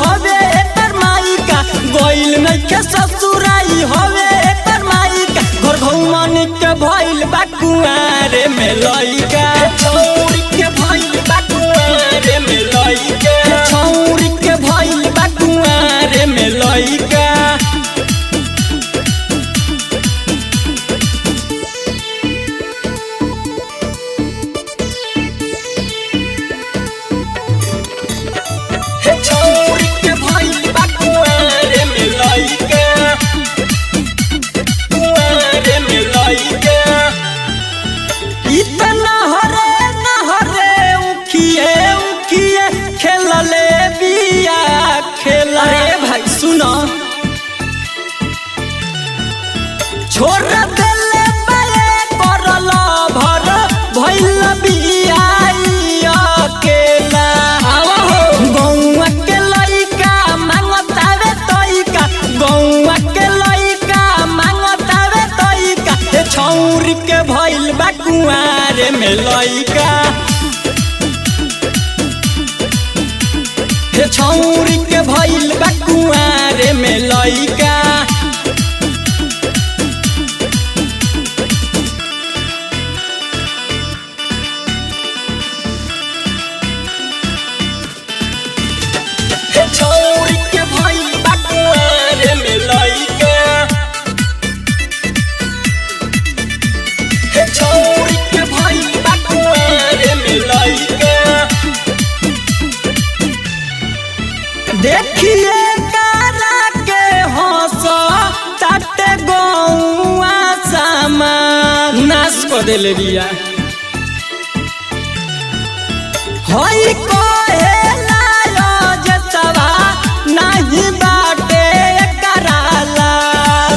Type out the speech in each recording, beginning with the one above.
हवे एकर माई का गइल नइखे ससुराई हवे एकर माई का घर घुमन के भइल बा कुआरे में लइका छौरी के भइल बा कुआरे में लइका छौरी के भइल बा कुआरे में लइका इतना हरे उखिए उखिए खेलले बिया खेल रे भाई सुनो छोड़ देले बे करल भर भइल बिया अकेला आवा हो गौवा के लइका मांगतावे तइका गौवा के लइका मांगतावे तइका हे छौरी के भइल बा कुआरे में लइका हे छौरी के भइल बा कुआरे में लइका हे छौरी के भइल बा कुआरे में लइका हे छौरी के भइल बा कुआरे में लइका देखिए कारा के हंस ताटे गौआ सामान नाश कर देले बिया हई कहेला जतवा नहीं बाटे कराला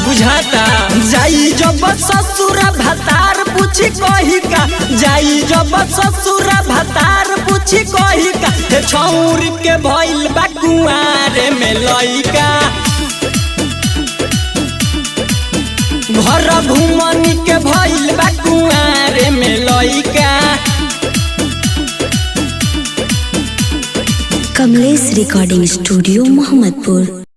बुझाता जाई जब ससुर भतार पूछी कही का जाई जब ससुर भतार पूछी कही का हे छौरी के भइल बा कुआरे में लइका घर घुमनी के भइल बा कुआरे में लइका कमलेश रिकॉर्डिंग स्टूडियो मोहम्मदपुर।